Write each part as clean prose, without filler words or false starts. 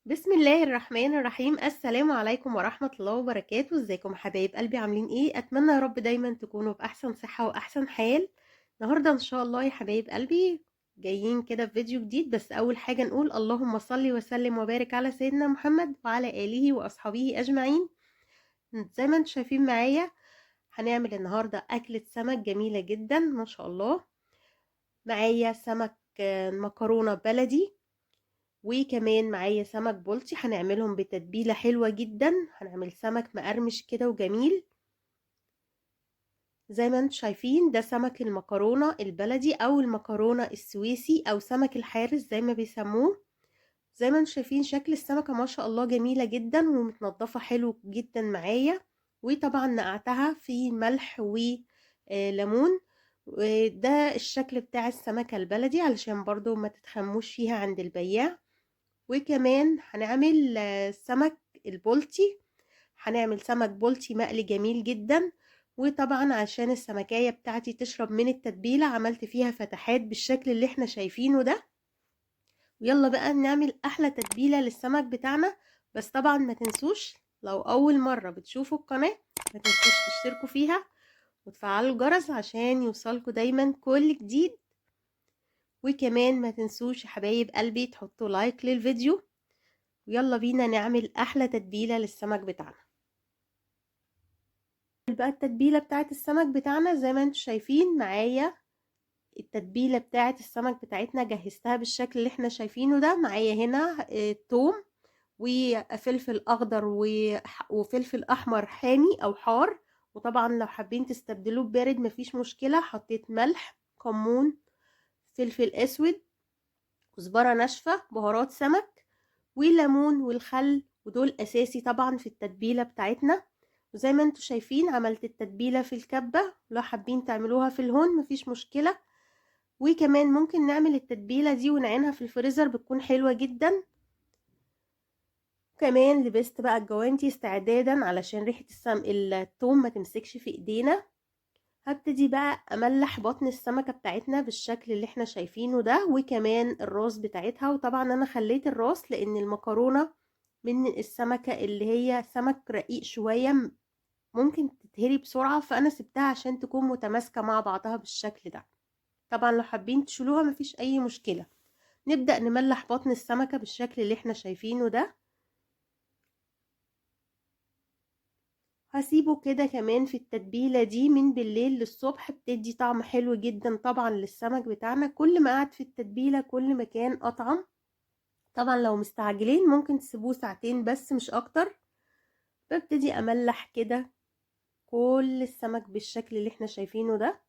بسم الله الرحمن الرحيم. السلام عليكم ورحمة الله وبركاته. ازيكم حبايب قلبي؟ عاملين ايه؟ اتمنى يا رب دايما تكونوا بأحسن صحة وأحسن حال. النهاردة ان شاء الله يا حبايب قلبي جايين كده في فيديو جديد، بس اول حاجة نقول اللهم صل وسلم وبارك على سيدنا محمد وعلى آله وأصحابه أجمعين. زي ما انتم شايفين معايا هنعمل النهاردة أكلة سمك جميلة جدا ما شاء الله. معايا سمك مكرونة بلدي، وكمان معايا سمك بلطي هنعملهم بتتبيلة حلوة جدا. هنعمل سمك مقرمش كده وجميل. زي ما انتم شايفين ده سمك المكرونة البلدي او المكرونة السويسي او سمك الحارس زي ما بيسموه. زي ما انتم شايفين شكل السمكة ما شاء الله جميلة جدا ومتنضفة حلو جدا معايا، وطبعا نقعتها في ملح وليمون. وده الشكل بتاع السمكة البلدي علشان برضو ما تتخموش فيها عند البياع. وكمان هنعمل سمك البلطي. هنعمل سمك بلطي مقلي جميل جدا. وطبعا عشان السمكية بتاعتي تشرب من التتبيلة عملت فيها فتحات بالشكل اللي احنا شايفينه ده. ويلا بقى نعمل احلى تتبيلة للسمك بتاعنا. بس طبعا ما تنسوش لو اول مرة بتشوفوا القناة ما تنسوش تشتركوا فيها وتفعلوا الجرس عشان يوصلكوا دايما كل جديد. وكمان ما تنسوش يا حبايب قلبي تحطوا لايك للفيديو. ويلا بينا نعمل احلى تتبيلة للسمك بتاعنا. بقى التتبيلة بتاعت السمك بتاعنا زي ما انتم شايفين معايا. التتبيلة بتاعت السمك بتاعتنا جهزتها بالشكل اللي احنا شايفينه ده. معايا هنا توم وفلفل اخضر وفلفل احمر حامي او حار. وطبعا لو حابين تستبدلوه ببارد مفيش مشكلة. حطيت ملح، كمون، فلفل اسود، كزبرة ناشفة، بهارات سمك، والليمون والخل، ودول اساسي طبعا في التتبيلة بتاعتنا. وزي ما انتم شايفين عملت التتبيلة في الكبة، لو حابين تعملوها في الهون مفيش مشكلة. وكمان ممكن نعمل التتبيلة دي ونعينها في الفريزر بتكون حلوة جدا. كمان لبست بقى الجوانتي استعدادا علشان ريحة التوم ما تمسكش في ايدينا. هبتدي بقى املح بطن السمكة بتاعتنا بالشكل اللي احنا شايفينه ده، وكمان الراس بتاعتها. وطبعا انا خليت الراس لان المكرونة من السمكة اللي هي سمك رقيق شوية ممكن تتهري بسرعة، فأنا سبتها عشان تكون متماسكة مع بعضها بالشكل ده. طبعا لو حابين تشيلوها مفيش أي مشكلة. نبدأ نملح بطن السمكة بالشكل اللي احنا شايفينه ده. هسيبه كده كمان في التتبيلة دي من بالليل للصبح، بتدي طعم حلو جدا طبعا للسمك بتاعنا. كل ما قعد في التتبيلة كل ما كان أطعم. طبعا لو مستعجلين ممكن تسيبوه ساعتين بس مش أكتر. ببتدي أملح كده كل السمك بالشكل اللي احنا شايفينه ده.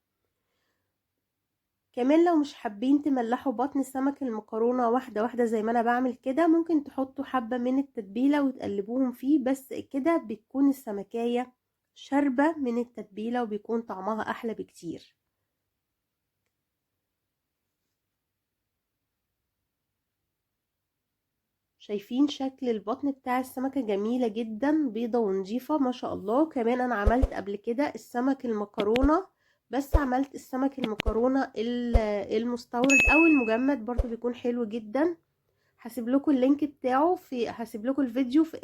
كمان لو مش حابين تملحوا بطن السمك المكرونة واحدة واحدة زي ما انا بعمل كده، ممكن تحطوا حبة من التتبيلة وتقلبوهم فيه، بس كده بتكون السمكية شاربة من التتبيلة وبيكون طعمها احلى بكتير. شايفين شكل البطن بتاع السمكة جميلة جدا، بيضة ونظيفة ما شاء الله. كمان انا عملت قبل كده السمك المكرونة، بس عملت السمك المكرونة المستورد او المجمد برضو بيكون حلو جدا. هسيب لكم اللينك بتاعه هسيب لكم الفيديو في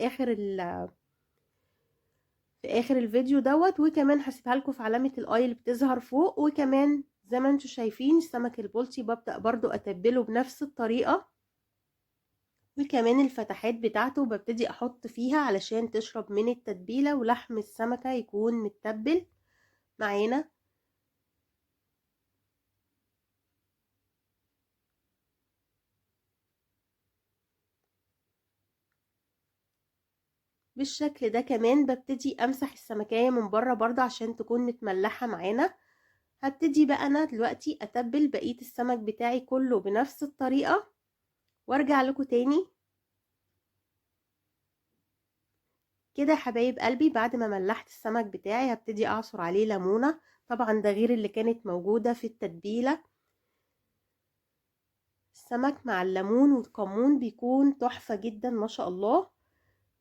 اخر الفيديو دوت. وكمان هسيبها لكم في علامة الاي اللي بتظهر فوق. وكمان زي ما انتم شايفين السمك البلطي ببدأ برضو اتبله بنفس الطريقة. وكمان الفتحات بتاعته ببتدي احط فيها علشان تشرب من التتبيلة ولحم السمكة يكون متبل معانا بالشكل ده. كمان ببتدي امسح السمكية من بره برضه عشان تكون متملحة معانا. هبتدي بقى انا دلوقتي اتبل بقية السمك بتاعي كله بنفس الطريقة وارجع لكم تاني. كده يا حبايب قلبي بعد ما ملحت السمك بتاعي هبتدي اعصر عليه ليمونة. طبعا ده غير اللي كانت موجودة في التتبيلة. السمك مع الليمون والكمون بيكون تحفة جدا ما شاء الله.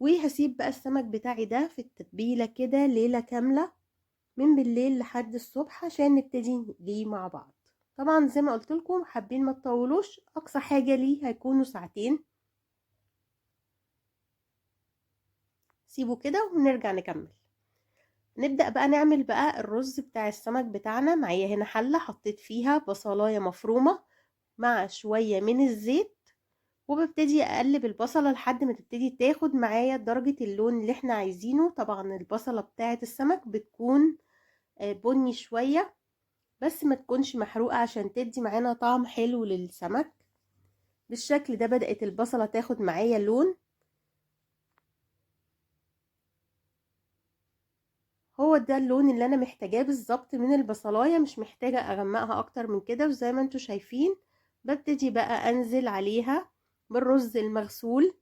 وهسيب بقى السمك بتاعي ده في التتبيلة كده ليلة كاملة من بالليل لحد الصبح عشان نبتدي نقليه مع بعض. طبعا زي ما قلت لكم حابين ما تطولوش، اقصى حاجة ليه هيكونوا ساعتين. سيبه كده ونرجع نكمل. نبدأ بقى نعمل بقى الرز بتاع السمك بتاعنا. معايا هنا حلة حطيت فيها بصلاية مفرومة مع شوية من الزيت، وببتدي اقلب البصلة لحد ما تبتدي تاخد معايا درجة اللون اللي احنا عايزينه. طبعا البصلة بتاعة السمك بتكون بني شوية، بس ما تكونش محروقة عشان تدي معانا طعم حلو للسمك. بالشكل ده بدأت البصلة تاخد معايا لون. هو ده اللون اللي انا محتاجاه بالظبط من البصلاية، مش محتاجة اغمقها اكتر من كده. وزي ما انتوا شايفين ببتدي بقى انزل عليها بالرز المغسول.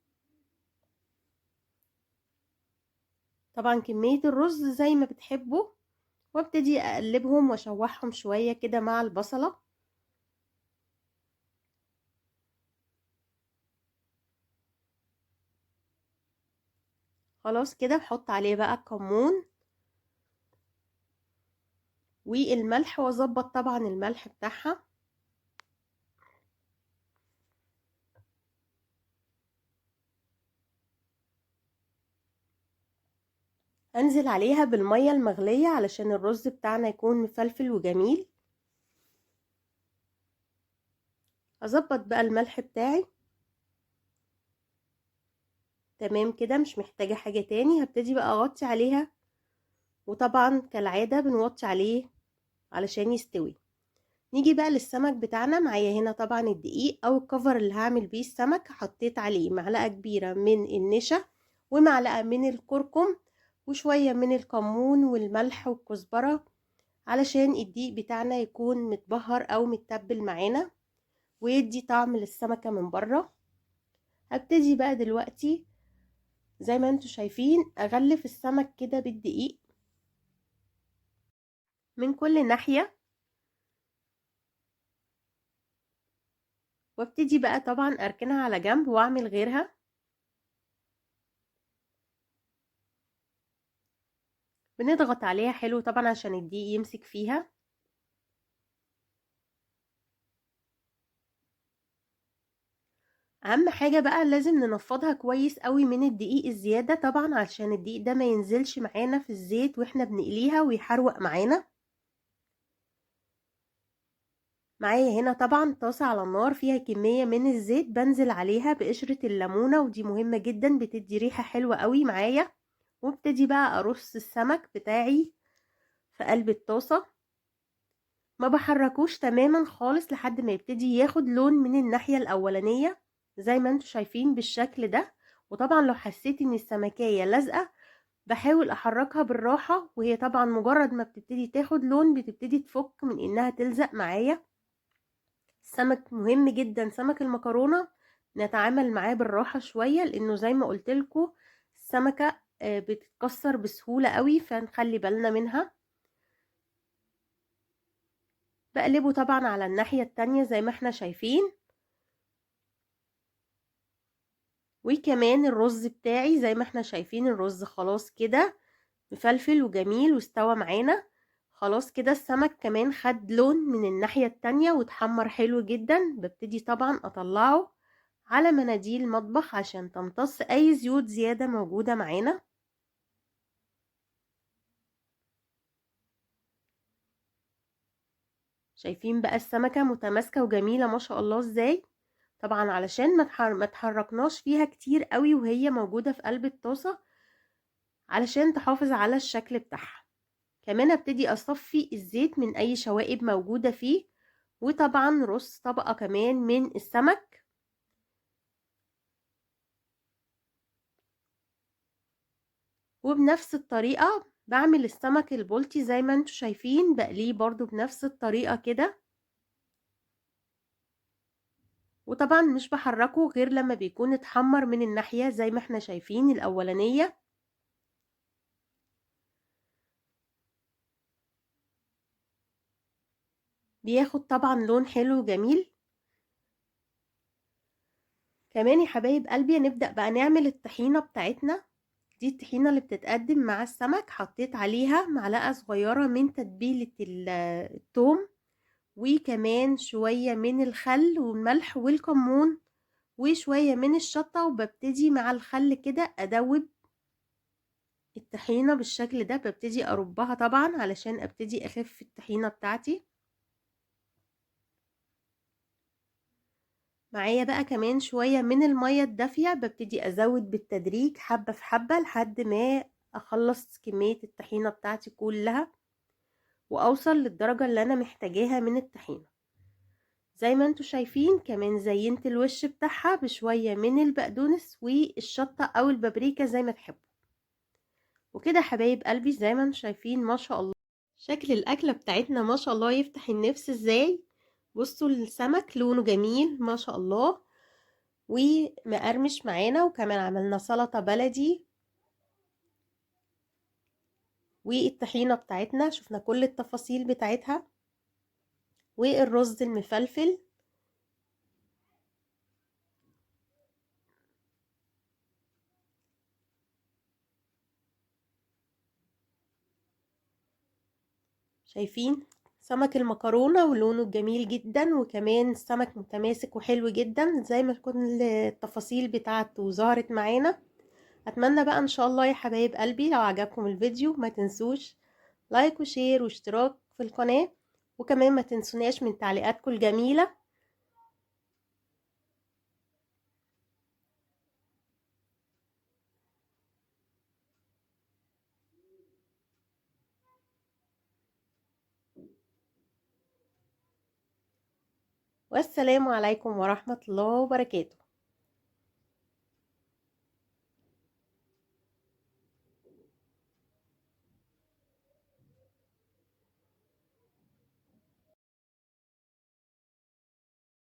طبعا كمية الرز زي ما بتحبوا، وابتدي اقلبهم واشوحهم شوية كده مع البصلة. خلاص كده بحط عليه بقى الكمون والملح، واظبط طبعا الملح بتاعها. انزل عليها بالمية المغلية علشان الرز بتاعنا يكون مفلفل وجميل. اظبط بقى الملح بتاعي تمام كده، مش محتاجة حاجة تاني. هبتدي بقى اغطي عليها، وطبعا كالعادة بنوطي عليه علشان يستوي. نيجي بقى للسمك بتاعنا. معايا هنا طبعا الدقيق او الكفر اللي هعمل بيه السمك. حطيت عليه معلقة كبيرة من النشا، ومعلقة من الكركم، وشوية من الكمون والملح والكزبرة، علشان الدقيق بتاعنا يكون متبهر او متبل معانا ويدي طعم للسمكة من بره. هبتدي بقى دلوقتي زي ما انتوا شايفين اغلف السمك كده بالدقيق من كل ناحية، وابتدي بقى طبعا اركنها على جنب واعمل غيرها. بنضغط عليها حلو طبعا عشان الدقيق يمسك فيها. اهم حاجة بقى لازم ننفضها كويس قوي من الدقيق الزيادة، طبعا علشان الدقيق ده ما ينزلش معانا في الزيت واحنا بنقليها ويحروق معانا. معايا هنا طبعا طاسة على النار فيها كمية من الزيت، بنزل عليها بقشرة الليمونة، ودي مهمة جدا بتدي ريحة حلوة قوي معايا. وابتدي بقى ارص السمك بتاعي في قلب الطاسة. ما بحركوش تماما خالص لحد ما يبتدي ياخد لون من الناحية الاولانية زي ما انتوا شايفين بالشكل ده. وطبعا لو حسيت ان السمكية لازقة بحاول احركها بالراحة، وهي طبعا مجرد ما بتبتدي تاخد لون بتبتدي تفك من انها تلزق معايا. السمك مهم جدا، سمك المكرونة نتعامل معاه بالراحة شوية، لانه زي ما قلتلكوا السمكة بتتكسر بسهولة قوي، فنخلي بالنا منها. بقلبه طبعا على الناحية التانية زي ما احنا شايفين. وكمان الرز بتاعي زي ما احنا شايفين الرز خلاص كده مفلفل وجميل واستوى معانا. خلاص كده السمك كمان خد لون من الناحية التانية واتحمر حلو جدا. ببتدي طبعا اطلعه على مناديل مطبخ عشان تمتص اي زيوت زيادة موجودة معانا. شايفين بقى السمكة متماسكة وجميلة ما شاء الله ازاي. طبعا علشان ما تحركناش فيها كتير قوي وهي موجودة في قلب الطاسة، علشان تحافظ على الشكل بتاعها. كمان ابتدي اصفي الزيت من اي شوائب موجودة فيه، وطبعا رص طبقة كمان من السمك. وبنفس الطريقة بعمل السمك البلطي زي ما انتوا شايفين، بقليه برضو بنفس الطريقة كده. وطبعا مش بحركه غير لما بيكون اتحمر من الناحية زي ما احنا شايفين الاولانية. بياخد طبعا لون حلو جميل. كمان يا حبايب قلبي نبدأ بقى نعمل الطحينة بتاعتنا. دي الطحينة اللي بتتقدم مع السمك. حطيت عليها معلقة صغيرة من تتبيلة الثوم، وكمان شوية من الخل والملح والكمون، وشوية من الشطة. وببتدي مع الخل كده أدوب الطحينة بالشكل ده ببتدي اربها طبعا علشان ابتدي اخف الطحينة بتاعتي. معايا بقى كمان شوية من المية الدافية، ببتدي ازود بالتدريج حبة في حبة لحد ما اخلص كمية الطحينة بتاعتي كلها واوصل للدرجة اللي انا محتاجاها من الطحينة. زي ما انتوا شايفين كمان زينت الوش بتاعها بشوية من البقدونس والشطة او البابريكا زي ما تحبوا. وكده حبايب قلبي زي ما انتوا شايفين ما شاء الله شكل الاكلة بتاعتنا ما شاء الله يفتح النفس ازاي. بصوا السمك لونه جميل ما شاء الله ومقرمش معانا، وكمان عملنا سلطة بلدي والطحينة بتاعتنا شفنا كل التفاصيل بتاعتها والرز المفلفل. شايفين سمك المكرونة ولونه جميل جدا، وكمان السمك متماسك وحلو جدا زي ما كل التفاصيل بتاعته ظهرت معانا. اتمنى بقى ان شاء الله يا حبايب قلبي لو عجبكم الفيديو ما تنسوش لايك وشير واشتراك في القناة، وكمان ما تنسوناش من تعليقاتكم الجميلة. والسلام عليكم ورحمة الله وبركاته.